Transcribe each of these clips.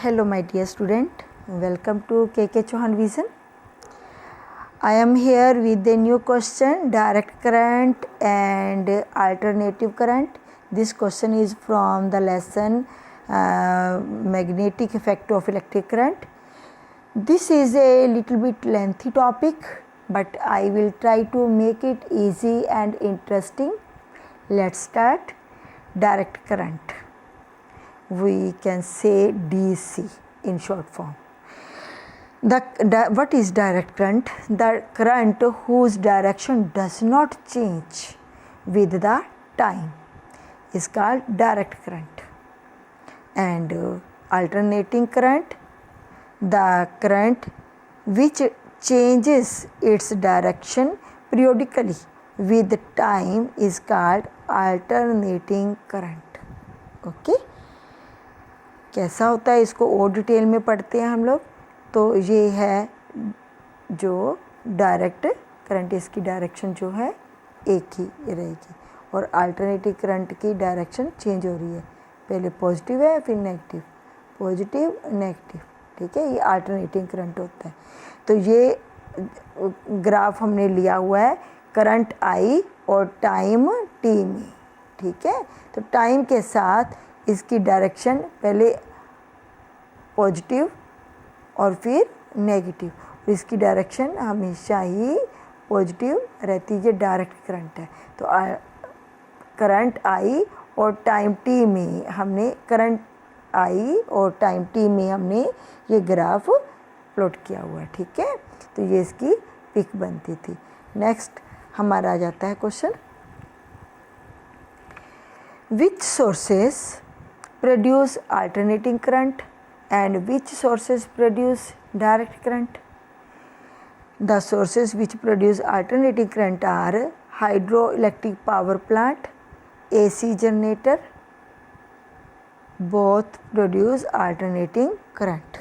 Hello my dear student, welcome to KK Chauhan Vision. I am here with a new question, direct current and alternative current. This question is from the lesson magnetic effect of electric current. This is a little bit lengthy topic, but I will try to make it easy and interesting. Let's start. Direct current. We can say DC in short form. What is direct current? The current whose direction does not change with the time is called direct current. And alternating current, the current which changes its direction periodically with time is called alternating current. Okay? कैसा होता है इसको और detail में पढ़ते हैं हम लोग. तो ये है जो डायरेक्ट करंट, इसकी डायरेक्शन जो है एक ही रहेगी और अल्टरनेटिव करंट की डायरेक्शन चेंज हो रही है. पहले पॉजिटिव है फिर नेगेटिव, पॉजिटिव नेगेटिव. ठीक है, ये अल्टरनेटिंग करंट होता है. तो ये ग्राफ हमने लिया हुआ है करंट आई और टाइम टी में. ठीक है, तो टाइम के साथ इसकी डायरेक्शन पहले पॉजिटिव और फिर नेगेटिव. इसकी डायरेक्शन हमेशा ही पॉजिटिव रहती है. ये डायरेक्ट करंट है. तो करंट आई और टाइम टी में हमने ये ग्राफ प्लॉट किया हुआ है. ठीक है, तो ये इसकी पिक बनती थी. नेक्स्ट हमारा आ जाता है question, which sources produce alternating current and which sources produce direct current. The sources which produce alternating current are hydroelectric power plant, AC generator. Both produce alternating current.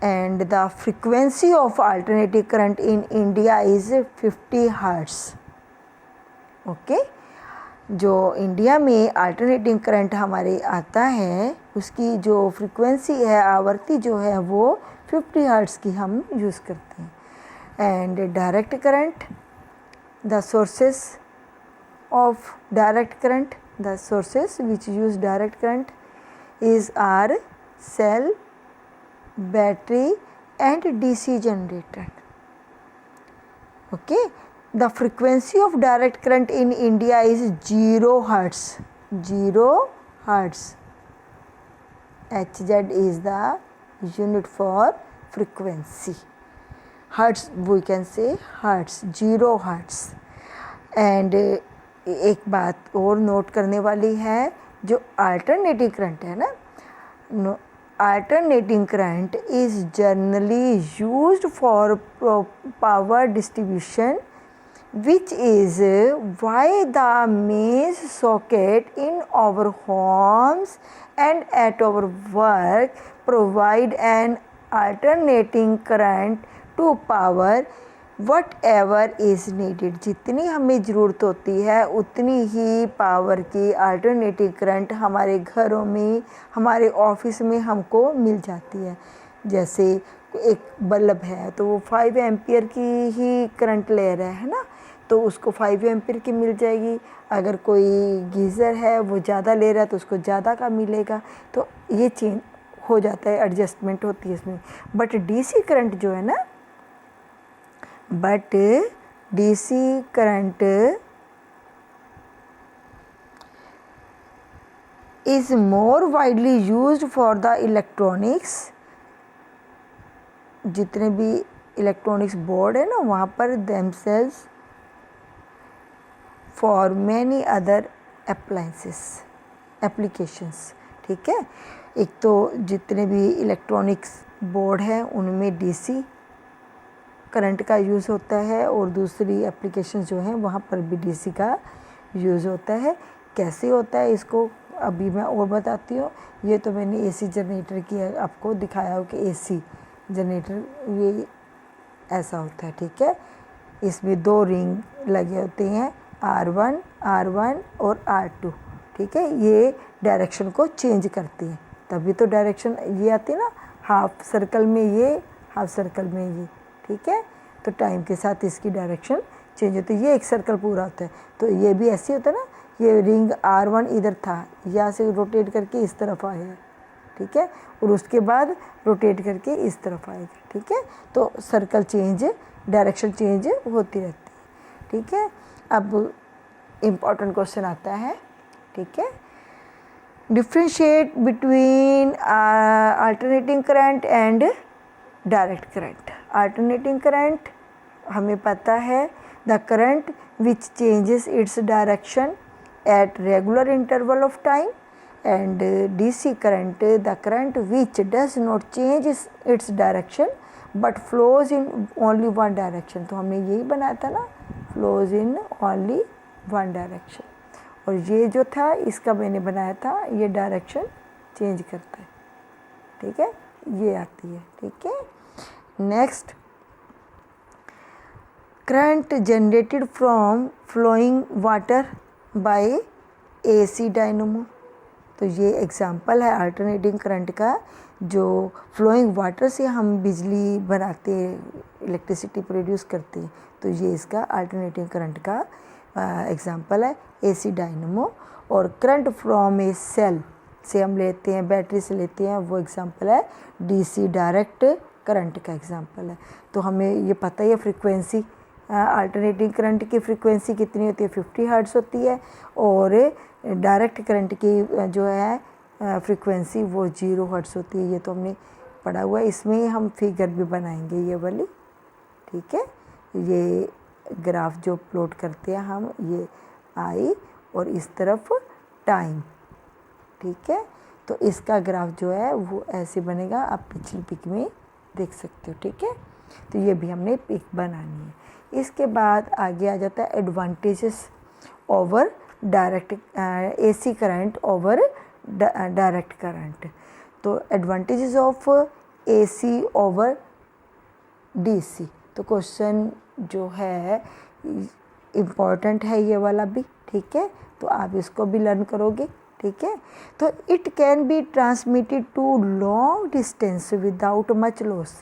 And the frequency of alternating current in India is 50 Hz. Okay. जो India में alternating current हमारे आता है उसकी जो frequency है, आवृत्ति जो है वो 50 हर्ट्ज़ की हम यूज़ करते हैं. And direct current, the sources of direct current, the sources which use direct current is are cell, battery and DC generator. Okay, the frequency of direct current in India is 0 Hz. 0 Hz. Hz is the unit for frequency. Hertz we can say Hertz, 0 Hz. And एक बात और note करने वाली है, जो alternating current है ना, alternating current is generally used for power distribution, which is why the mains socket in our homes and at our work provide an alternating current to power whatever is needed. जितनी हमें ज़रूरत होती है उतनी ही power की alternative current हमारे घरों में, हमारे ऑफिस में हमको मिल जाती है. जैसे एक बल्ब है तो वो 5 एम्पियर की ही करंट ले रहा है ना, तो उसको 5 एम्पियर की मिल जाएगी. अगर कोई गीज़र है वो ज़्यादा ले रहा है तो उसको ज़्यादा का मिलेगा. तो ये चेंज हो जाता है, एडजस्टमेंट होती है इसमें. बट डीसी करंट जो है ना, DC current is more widely used for the electronics. जितने भी इलेक्ट्रॉनिक्स बोर्ड है ना वहाँ पर themselves for many other applications. ठीक है, एक तो जितने भी इलेक्ट्रॉनिक्स बोर्ड हैं उनमें डीसी करंट का यूज़ होता है और दूसरी एप्लीकेशन जो हैं वहाँ पर भी डीसी का यूज़ होता है. कैसे होता है इसको अभी मैं और बताती हूँ. ये तो मैंने एसी जनरेटर की आपको दिखाया हो कि एसी जनरेटर ये ऐसा होता है. ठीक है, इसमें 2 रिंग लगे होते हैं, R1 और R2. ठीक है, ये डायरेक्शन को चेंज करती हैं. तभी तो डायरेक्शन ये आती है ना, हाफ सर्कल में ये, हाफ सर्कल में ये, ठीक है। तो टाइम के साथ इसकी डायरेक्शन चेंज होती है। ये एक सर्कल पूरा होता है, तो ये भी ऐसे होता है ना, ये रिंग R1 इधर था, यहाँ से रोटेट करके इस तरफ आया, ठीक है, और उसके बाद रोटेट करके इस तरफ आएगा, ठीक है। तो सर्कल चेंज, डायरेक्शन चेंज होती रहती है, ठीक है। अब इम्पॉर्टेंट क्वेश्चन आता है, ठीक है। Differentiate between alternating current and direct current. Alternating current हमें पता है, the current which changes its direction at regular interval of time, and DC current the current which does not change its direction but flows in only one direction. तो हमने यही बनाया था ना, flows in only one direction. और ये जो था इसका मैंने बनाया था, ये डायरेक्शन चेंज करता है, ठीक है, ये आती है, ठीक है। Next, current generated from flowing water by AC dynamo. तो ये एग्जांपल है अल्टरनेटिंग करंट का, जो फ्लोइंग वाटर से हम बिजली बनाते हैं, इलेक्ट्रिसिटी प्रोड्यूस करते हैं। तो ये इसका अल्टरनेटिंग करंट का एग्जांपल है AC डायनेमो। और करंट फ्रॉम ए सेल से हम लेते हैं, बैटरी से लेते हैं, वो एग्जांपल है DC डायरेक्ट करंट का एग्जांपल है। तो हमें ये पता ही है फ्रीक्वेंसी, अल्टरनेटिंग करंट की फ्रीक्वेंसी कितनी होती है, 50 हर्ट्ज़ होती है, और डायरेक्ट करंट की जो है फ्रीक्वेंसी वो 0 हर्ट्ज़ होती है। ये तो हमने पढ़ा हुआ है, इसमें हम फिगर भी बनाएंगे ये वाली, ठीक है। ये ग्राफ जो प्लॉट करते हैं हम, ये आई और इस तरफ टाइम, ठीक है। तो इसका ग्राफ जो है वो ऐसे बनेगा, आप पिछली पिक में देख सकते हो, ठीक है। तो ये भी हमने पिक बनानी है। इसके बाद आगे आ जाता है advantages over direct, AC current over direct current. तो advantages of AC over DC। तो क्वेश्चन जो है इम्पॉर्टेंट है ये वाला भी, ठीक है, तो आप इसको भी लर्न करोगे, ठीक है। तो it can be transmitted to long distance without much loss.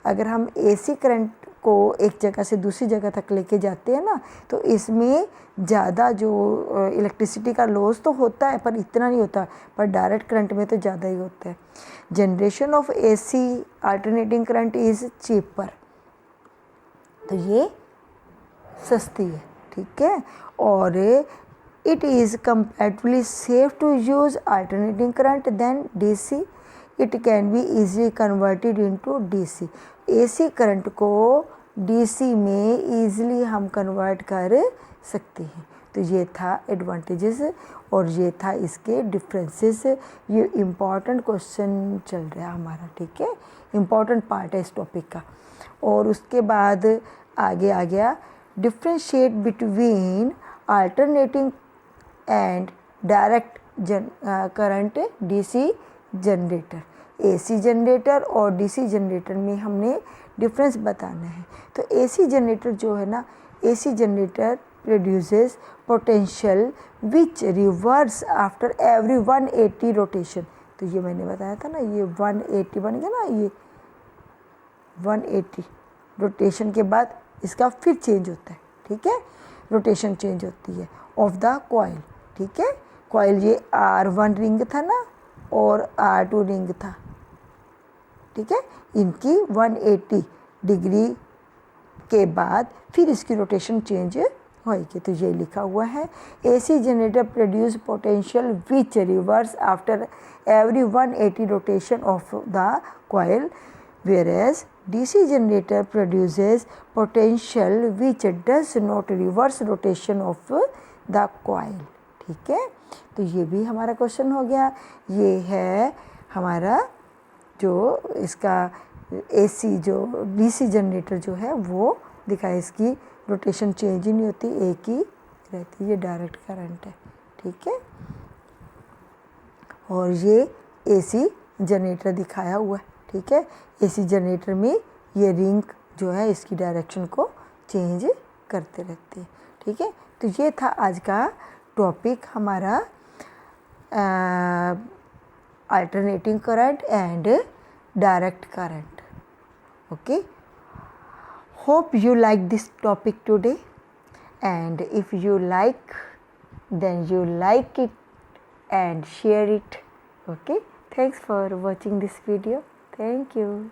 अगर हम AC करंट को एक जगह से दूसरी जगह तक लेके जाते हैं ना, तो इसमें ज़्यादा जो इलेक्ट्रिसिटी का लॉस तो होता है पर इतना नहीं होता, पर डायरेक्ट करंट में तो ज़्यादा ही होता है। Generation of AC alternating current is cheaper. तो ये सस्ती है, ठीक है। और it is comparatively safe to use alternating current than DC। It can be easily converted into DC। AC current को DC में ईज़िली हम कन्वर्ट कर सकते हैं। तो ये था एडवांटेजेस और ये था इसके डिफरेंसेस। ये इम्पॉर्टेंट क्वेश्चन चल रहा है हमारा, ठीक है, इम्पॉर्टेंट पार्ट है इस टॉपिक का। और उसके बाद आगे आ गया differentiate between alternating and direct current DC generator. AC generator और DC जनरेटर में हमने डिफरेंस बताना है। तो AC जनरेटर जो है ना, AC generator produces potential which reverse after every 180 rotation. तो ये मैंने बताया था ना, ये 180 बन गया ना, ये 180 रोटेशन के बाद इसका फिर चेंज होता है, ठीक है, रोटेशन चेंज होती है ऑफ द कॉइल, ठीक है। कॉइल ये R1 रिंग था ना और R2 रिंग था, ठीक है, इनकी 180 डिग्री के बाद फिर इसकी रोटेशन चेंज होगी। तो ये लिखा हुआ है AC generator produce potential which reverse after every 180 rotation of the coil, whereas DC generator produces potential which does not reverse rotation of the coil, ठीक है। तो ये भी हमारा क्वेश्चन हो गया। ये है हमारा जो इसका AC जो DC जनरेटर जो है वो दिखाए, इसकी रोटेशन चेंज ही नहीं होती, एक ही रहती है, ये डायरेक्ट करंट है, ठीक है। और ये AC जनरेटर दिखाया हुआ है, ठीक है। AC जनरेटर में ये रिंग जो है इसकी डायरेक्शन को चेंज करते रहते हैं, ठीक है। तो ये था आज का टॉपिक हमारा alternating current and direct current. Okay, hope you like this topic today, and if you like, then you like it and share it. Okay, thanks for watching this video. Thank you.